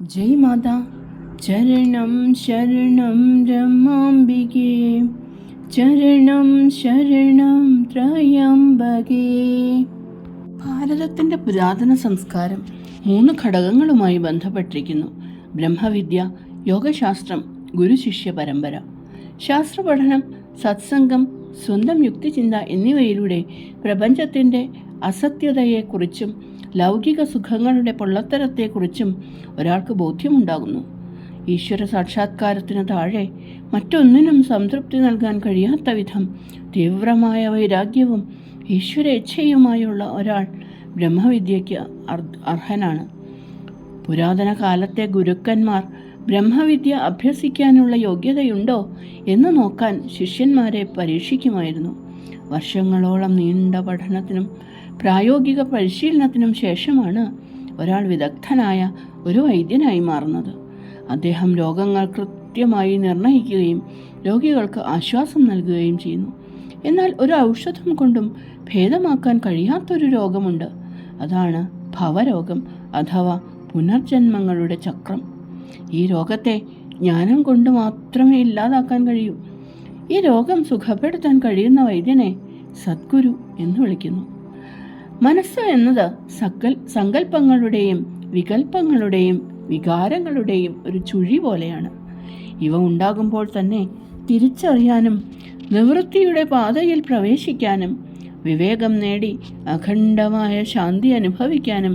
ജയ് മാതാ. ചരണം ശരണം രമാംബികേ, ചരണം ശരണം ത്രയംബകേ. ഭാരതത്തിൻ്റെ പുരാതന സംസ്കാരം 3 ഘടകങ്ങളുമായി ബന്ധപ്പെട്ടിരിക്കുന്നു: ബ്രഹ്മവിദ്യ, യോഗശാസ്ത്രം, ഗുരുശിഷ്യ പരമ്പര. ശാസ്ത്രപഠനം, സത്സംഗം, സ്വന്തം യുക്തിചിന്ത എന്നിവയിലൂടെ പ്രപഞ്ചത്തിൻ്റെ അസത്യതയെക്കുറിച്ചും ലൗകിക സുഖങ്ങളുടെ പൊള്ളത്തരത്തെക്കുറിച്ചും ഒരാൾക്ക് ബോധ്യമുണ്ടാകുന്നു. ഈശ്വര സാക്ഷാത്കാരത്തിന് താഴെ മറ്റൊന്നിനും സംതൃപ്തി നൽകാൻ കഴിയാത്ത വിധം തീവ്രമായ വൈരാഗ്യവും ഈശ്വരേച്ഛയുമായുള്ള ഒരാൾ ബ്രഹ്മവിദ്യയ്ക്ക് അർഹനാണ്. പുരാതന കാലത്തെ ഗുരുക്കന്മാർ ബ്രഹ്മവിദ്യ അഭ്യസിക്കാനുള്ള യോഗ്യതയുണ്ടോ എന്ന് നോക്കാൻ ശിഷ്യന്മാരെ പരീക്ഷിക്കുമായിരുന്നു. വർഷങ്ങളോളം നീണ്ട പഠനത്തിനും പ്രായോഗിക പരിശീലനത്തിനും ശേഷമാണ് ഒരാൾ വിദഗ്ധനായ ഒരു വൈദ്യനായി മാറുന്നത്. അദ്ദേഹം രോഗങ്ങൾ കൃത്യമായി നിർണയിക്കുകയും രോഗികൾക്ക് ആശ്വാസം നൽകുകയും ചെയ്യുന്നു. എന്നാൽ ഒരു ഔഷധം കൊണ്ടും ഭേദമാക്കാൻ കഴിയാത്തൊരു രോഗമുണ്ട്. അതാണ് ഭവരോഗം അഥവാ പുനർജന്മങ്ങളുടെ ചക്രം. ഈ രോഗത്തെ ജ്ഞാനം കൊണ്ട് മാത്രമേ ഇല്ലാതാക്കാൻ കഴിയൂ. ഈ രോഗം സുഖപ്പെടുത്താൻ കഴിയുന്ന വൈദ്യനെ സദ്ഗുരു എന്ന് വിളിക്കുന്നു. മനസ്സ് എന്നത് സങ്കല്പങ്ങളുടെയും വികല്പങ്ങളുടെയും വികാരങ്ങളുടെയും ഒരു ചുഴി പോലെയാണ്. ഇവ ഉണ്ടാകുമ്പോൾ തന്നെ തിരിച്ചറിയാനും നിവൃത്തിയുടെ പാതയിൽ പ്രവേശിക്കാനും വിവേകം നേടി അഖണ്ഡമായ ശാന്തി അനുഭവിക്കാനും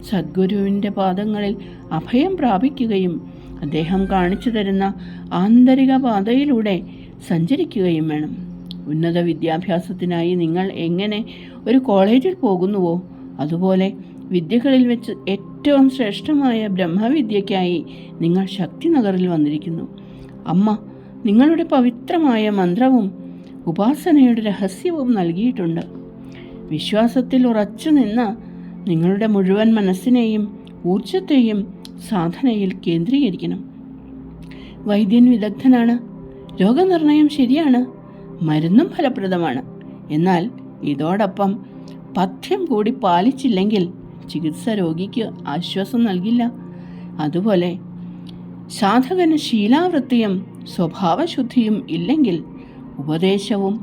സദ്ഗുരുവിൻ്റെ പാദങ്ങളിൽ അഭയം പ്രാപിക്കുകയും അദ്ദേഹം കാണിച്ചു തരുന്ന ആന്തരിക പാതയിലൂടെ സഞ്ചരിക്കുകയും വേണം. ഉന്നത വിദ്യാഭ്യാസത്തിനായി നിങ്ങൾ എങ്ങനെ ഒരു കോളേജിൽ പോകുന്നുവോ അതുപോലെ വിദ്യകളിൽ വെച്ച് ഏറ്റവും ശ്രേഷ്ഠമായ ബ്രഹ്മവിദ്യയ്ക്കായി നിങ്ങൾ ശക്തിനഗറിൽ വന്നിരിക്കുന്നു. അമ്മ നിങ്ങളുടെ പവിത്രമായ മന്ത്രവും ഉപാസനയുടെ രഹസ്യവും നൽകിയിട്ടുണ്ട്. വിശ്വാസത്തിൽ ഉറച്ചു നിന്ന് നിങ്ങളുടെ മുഴുവൻ മനസ്സിനെയും ഊർജത്തെയും സാധനയിൽ കേന്ദ്രീകരിക്കണം. വൈദ്യൻ വിദഗ്ധനാണ്, രോഗനിർണയം ശരിയാണ്, മരുന്നും ഫലപ്രദമാണ്. എന്നാൽ ഇതോടൊപ്പം പഥ്യം കൂടി പാലിച്ചില്ലെങ്കിൽ ചികിത്സ രോഗിക്ക് ആശ്വാസം നൽകില്ല. അതുപോലെ സാധകന് ശീലാവൃത്തിയും സ്വഭാവശുദ്ധിയും ഇല്ലെങ്കിൽ ഉപദേശവും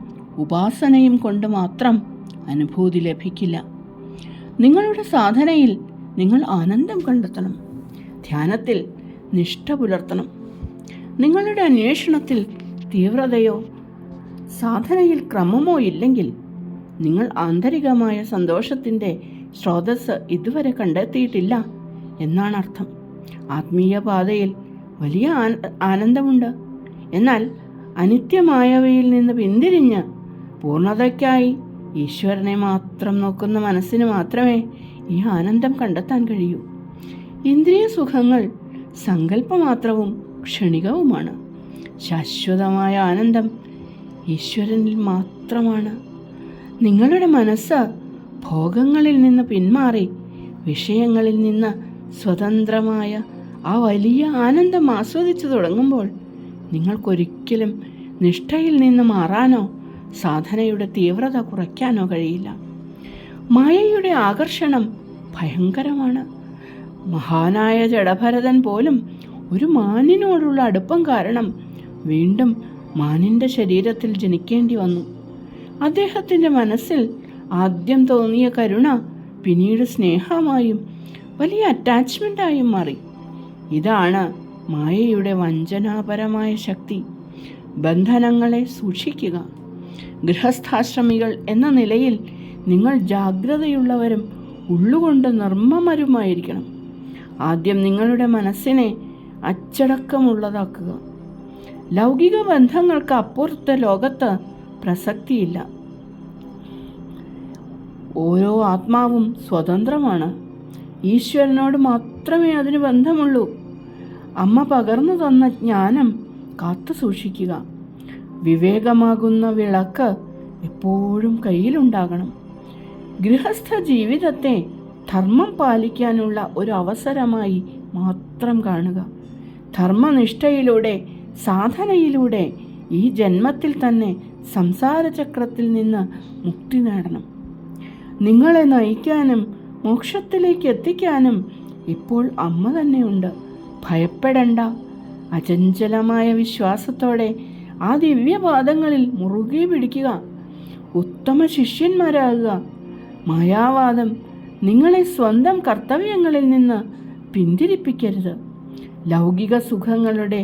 ഉപാസനയും കൊണ്ട് മാത്രം അനുഭൂതി ലഭിക്കില്ല. നിങ്ങളുടെ സാധനയിൽ നിങ്ങൾ ആനന്ദം കണ്ടെത്തണം, ധ്യാനത്തിൽ നിഷ്ഠ പുലർത്തണം. നിങ്ങളുടെ അന്വേഷണത്തിൽ തീവ്രതയോ സാധനയിൽ ക്രമമോ ഇല്ലെങ്കിൽ നിങ്ങൾ ആന്തരികമായ സന്തോഷത്തിൻ്റെ സ്രോതസ്സ് ഇതുവരെ കണ്ടെത്തിയിട്ടില്ല എന്നാണ് അർത്ഥം. ആത്മീയ പാതയിൽ വലിയ ആനന്ദമുണ്ട്. എന്നാൽ അനിത്യമായവയിൽ നിന്ന് പിന്തിരിഞ്ഞ് പൂർണ്ണതയ്ക്കായി ഈശ്വരനെ മാത്രം നോക്കുന്ന മനസ്സിന് മാത്രമേ ഈ ആനന്ദം കണ്ടെത്താൻ കഴിയൂ. ഇന്ദ്രിയ സുഖങ്ങൾ സങ്കല്പമാത്രവും ക്ഷണികവുമാണ്. ശാശ്വതമായ ആനന്ദം ഈശ്വരനിൽ മാത്രമാണ്. നിങ്ങളുടെ മനസ്സ് ഭോഗങ്ങളിൽ നിന്ന് പിന്മാറി വിഷയങ്ങളിൽ നിന്ന് സ്വതന്ത്രമായ ആ വലിയ ആനന്ദം ആസ്വദിച്ചു തുടങ്ങുമ്പോൾ നിങ്ങൾക്കൊരിക്കലും നിഷ്ഠയിൽ നിന്ന് മാറാനോ സാധനയുടെ തീവ്രത കുറയ്ക്കാനോ കഴിയില്ല. മായയുടെ ആകർഷണം ഭയങ്കരമാണ്. മഹാനായ ജഡഭരതൻ പോലും ഒരു മാനിനോടുള്ള അടുപ്പം കാരണം വീണ്ടും മാനിൻ്റെ ശരീരത്തിൽ ജനിക്കേണ്ടി വന്നു. അദ്ദേഹത്തിൻ്റെ മനസ്സിൽ ആദ്യം തോന്നിയ കരുണ പിന്നീട് സ്നേഹമായും വലിയ അറ്റാച്ച്മെൻ്റായും മാറി. ഇതാണ് മായയുടെ വഞ്ചനാപരമായ ശക്തി. ബന്ധനങ്ങളെ സൂക്ഷിക്കുക. ഗൃഹസ്ഥാശ്രമികൾ എന്ന നിലയിൽ നിങ്ങൾ ജാഗ്രതയുള്ളവരും ഉള്ളുകൊണ്ട് നിർമ്മമരുമായിരിക്കണം. ആദ്യം നിങ്ങളുടെ മനസ്സിനെ അച്ചടക്കമുള്ളതാക്കുക. ലൗകിക ബന്ധങ്ങൾക്ക് അപ്പുറത്തെ ലോകത്ത് പ്രസക്തിയില്ല. ഓരോ ആത്മാവും സ്വതന്ത്രമാണ്. ഈശ്വരനോട് മാത്രമേ അതിന് ബന്ധമുള്ളൂ. അമ്മ പകർന്നു തന്ന ജ്ഞാനം കാത്തു സൂക്ഷിക്കുക. വിവേകമാകുന്ന വിളക്ക് എപ്പോഴും കയ്യിലുണ്ടാകണം. ഗൃഹസ്ഥ ജീവിതത്തെ ധർമ്മം പാലിക്കാനുള്ള ഒരു അവസരമായി മാത്രം കാണുക. ധർമ്മനിഷ്ഠയിലൂടെ സാധനയിലൂടെ ഈ ജന്മത്തിൽ തന്നെ സംസാരചക്രത്തിൽ നിന്ന് മുക്തി നേടണം. നിങ്ങളെ നയിക്കാനും മോക്ഷത്തിലേക്ക് എത്തിക്കാനും ഇപ്പോൾ അമ്മ തന്നെയുണ്ട്. ഭയപ്പെടണ്ട. അചഞ്ചലമായ വിശ്വാസത്തോടെ ആ ദിവ്യപാദങ്ങളിൽ മുറുകെ പിടിക്കുക. ഉത്തമ ശിഷ്യന്മാരാകുക. മായാവാദം നിങ്ങളെ സ്വന്തം കർത്തവ്യങ്ങളിൽ നിന്ന് പിന്തിരിപ്പിക്കരുത്. ലൗകിക സുഖങ്ങളുടെ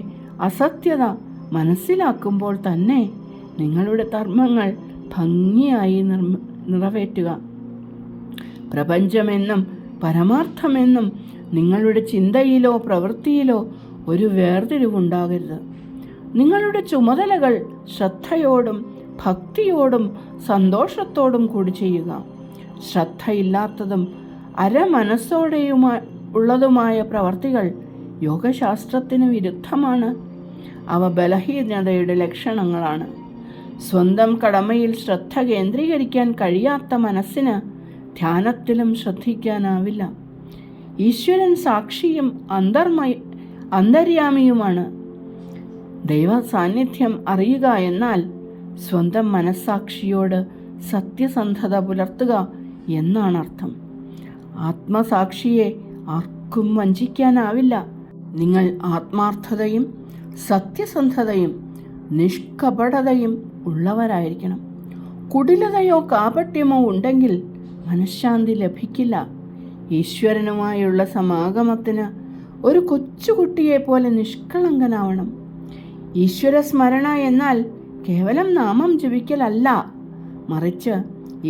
അസത്യത മനസ്സിലാക്കുമ്പോൾ തന്നെ നിങ്ങളുടെ ധർമ്മങ്ങൾ ഭംഗിയായി നിറവേറ്റുക. പ്രപഞ്ചമെന്നും പരമാർത്ഥമെന്നും നിങ്ങളുടെ ചിന്തയിലോ പ്രവൃത്തിയിലോ ഒരു വേർതിരിവുണ്ടാകരുത്. നിങ്ങളുടെ ചുമതലകൾ ശ്രദ്ധയോടും ഭക്തിയോടും സന്തോഷത്തോടും കൂടി ചെയ്യുക. ശ്രദ്ധയില്ലാത്തതും ഉള്ളതുമായ പ്രവർത്തികൾ യോഗശാസ്ത്രത്തിന് വിരുദ്ധമാണ്. അവ ബലഹീനതയുടെ ലക്ഷണങ്ങളാണ്. സ്വന്തം കടമയിൽ ശ്രദ്ധ കേന്ദ്രീകരിക്കാൻ കഴിയാത്ത മനസ്സിന് ധ്യാനത്തിലും ശ്രദ്ധിക്കാനാവില്ല. ഈശ്വരൻ സാക്ഷിയും അന്തര്യാമിയുമാണ്. ദൈവ സാന്നിധ്യം അറിയുക എന്നാൽ സ്വന്തം മനസ്സാക്ഷിയോട് സത്യസന്ധത പുലർത്തുക എന്നാണ് അർത്ഥം. ആത്മസാക്ഷിയെ ആർക്കും വഞ്ചിക്കാനാവില്ല. നിങ്ങൾ ആത്മാർത്ഥതയും സത്യസന്ധതയും നിഷ്കപടതയും ഉള്ളവരായിരിക്കണം. കുടിലതയോ കാപട്യമോ ഉണ്ടെങ്കിൽ മനഃശാന്തി ലഭിക്കില്ല. ഈശ്വരനുമായുള്ള സമാഗമത്തിന് ഒരു കൊച്ചുകുട്ടിയെപ്പോലെ നിഷ്കളങ്കനാവണം. ഈശ്വര സ്മരണ എന്നാൽ കേവലം നാമം ജപിക്കലല്ല, മറിച്ച്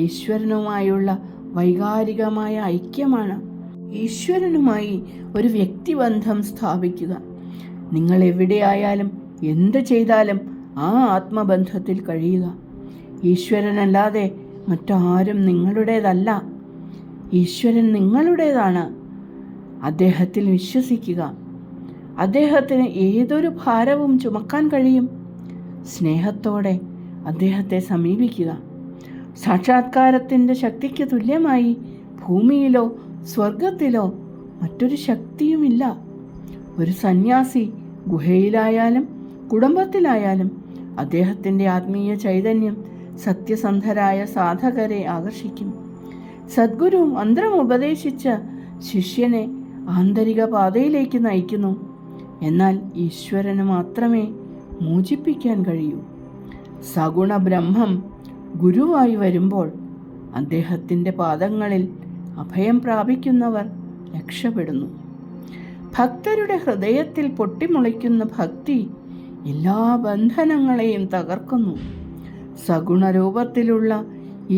ഈശ്വരനുമായുള്ള വൈകാരികമായ ഐക്യമാണ്. ഈശ്വരനുമായി ഒരു വ്യക്തിബന്ധം സ്ഥാപിക്കുക. നിങ്ങൾ എവിടെയായാലും എന്ത് ചെയ്താലും ആ ആത്മബന്ധത്തിൽ കഴിയുക. ഈശ്വരനല്ലാതെ മറ്റാരും നിങ്ങളുടേതല്ല. ഈശ്വരൻ നിങ്ങളുടേതാണ്. അദ്ദേഹത്തിൽ വിശ്വസിക്കുക. അദ്ദേഹത്തിന് ഏതൊരു ഭാരവും ചുമക്കാൻ കഴിയും. സ്നേഹത്തോടെ അദ്ദേഹത്തെ സമീപിക്കുക. സാക്ഷാത്കാരത്തിൻ്റെ ശക്തിക്ക് തുല്യമായി ഭൂമിയിലോ സ്വർഗത്തിലോ മറ്റൊരു ശക്തിയുമില്ല. ഒരു സന്യാസി ഗുഹയിലായാലും കുടുംബത്തിലായാലും അദ്ദേഹത്തിൻ്റെ ആത്മീയ ചൈതന്യം സത്യസന്ധരായ സാധകരെ ആകർഷിക്കും. സദ്ഗുരു മന്ത്രം ഉപദേശിച്ച ശിഷ്യനെ ആന്തരിക പാതയിലേക്ക് നയിക്കുന്നു. എന്നാൽ ഈശ്വരന് മാത്രമേ മോചിപ്പിക്കാൻ കഴിയൂ. സഗുണ ബ്രഹ്മം ഗുരുവായി വരുമ്പോൾ അദ്ദേഹത്തിൻ്റെ പാദങ്ങളിൽ അഭയം പ്രാപിക്കുന്നവർ രക്ഷപ്പെടുന്നു. ഭക്തരുടെ ഹൃദയത്തിൽ പൊട്ടിമുളയ്ക്കുന്ന ഭക്തി എല്ലാ ബന്ധനങ്ങളെയും തകർക്കുന്നു. സഗുണരൂപത്തിലുള്ള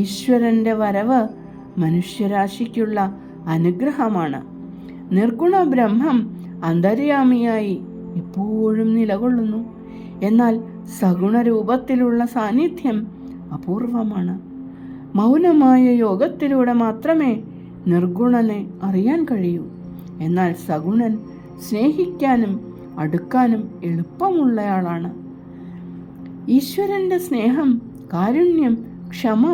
ഈശ്വരൻ്റെ വരവ് മനുഷ്യരാശിക്കുള്ള അനുഗ്രഹമാണ്. നിർഗുണ ബ്രഹ്മം അന്തര്യാമിയായി എപ്പോഴും നിലകൊള്ളുന്നു. എന്നാൽ സഗുണരൂപത്തിലുള്ള സാന്നിധ്യം അപൂർവമാണ്. മൗനമായ യോഗത്തിലൂടെ മാത്രമേ നിർഗുണനെ അറിയാൻ കഴിയൂ. എന്നാൽ സഗുണൻ സ്നേഹിക്കാനും അടുക്കാനും എളുപ്പമുള്ളയാളാണ്. ഈശ്വരൻ്റെ സ്നേഹം, കാരുണ്യം, ക്ഷമ,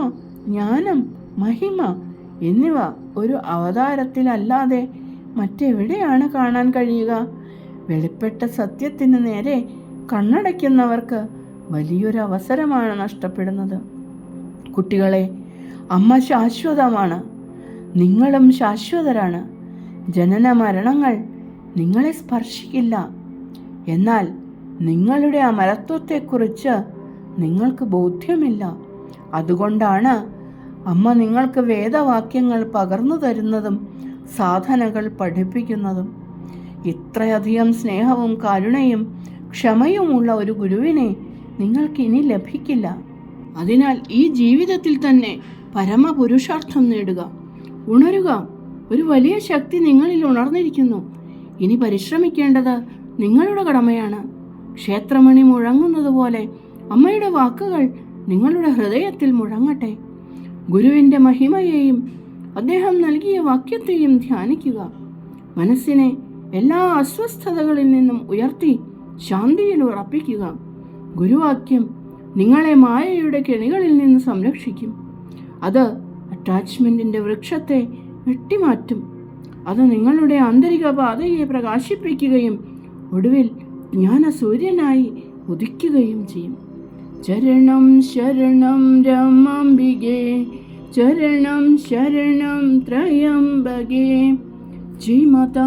ജ്ഞാനം, മഹിമ എന്നിവ ഒരു അവതാരത്തിലല്ലാതെ മറ്റെവിടെയാണ് കാണാൻ കഴിയുക? വെളിപ്പെട്ട സത്യത്തിന് നേരെ കണ്ണടയ്ക്കുന്നവർക്ക് വലിയൊരു അവസരമാണ് നഷ്ടപ്പെടുന്നത്. കുട്ടികളെ, അമ്മ ശാശ്വതമാണ്. നിങ്ങളും ശാശ്വതരാണ്. ജനന മരണങ്ങൾ നിങ്ങളെ സ്പർശിക്കില്ല. എന്നാൽ നിങ്ങളുടെ അമരത്വത്തെക്കുറിച്ച് നിങ്ങൾക്ക് ബോധ്യമില്ല. അതുകൊണ്ടാണ് അമ്മ നിങ്ങൾക്ക് വേദവാക്യങ്ങൾ പകർന്നു തരുന്നതും സാധനകൾ പഠിപ്പിക്കുന്നതും. ഇത്രയധികം സ്നേഹവും കരുണയും ക്ഷമയുമുള്ള ഒരു ഗുരുവിനെ നിങ്ങൾക്കിനി ലഭിക്കില്ല. അതിനാൽ ഈ ജീവിതത്തിൽ തന്നെ പരമപുരുഷാർത്ഥം നേടുക. ഉണരുക. ഒരു വലിയ ശക്തി നിങ്ങളിൽ ഉണർന്നിരിക്കുന്നു. ഇനി പരിശ്രമിക്കേണ്ടത് നിങ്ങളുടെ കടമയാണ്. ക്ഷേത്രമണി മുഴങ്ങുന്നത് പോലെ അമ്മയുടെ വാക്കുകൾ നിങ്ങളുടെ ഹൃദയത്തിൽ മുഴങ്ങട്ടെ. ഗുരുവിൻ്റെ മഹിമയെയും അദ്ദേഹം നൽകിയ വാക്യത്തെയും ധ്യാനിക്കുക. മനസ്സിനെ എല്ലാ അസ്വസ്ഥതകളിൽ നിന്നും ഉയർത്തി ശാന്തിയിൽ ഉറപ്പിക്കുക. ഗുരുവാക്യം നിങ്ങളെ മായയുടെ കെണികളിൽ നിന്ന് സംരക്ഷിക്കും. അത് അറ്റാച്ച്മെൻറ്റിൻ്റെ വൃക്ഷത്തെ വെട്ടിമാറ്റും. അത് നിങ്ങളുടെ ആന്തരിക പാതയെ പ്രകാശിപ്പിക്കുകയും ഒടുവിൽ ജ്ഞാന സൂര്യനായി ഉദിക്കുകയും ചെയ്യും. ചരണം ശരണം രമാംബികേ, ചരണം ശരണം ത്രയംബകേ. ജയ് മാതാ.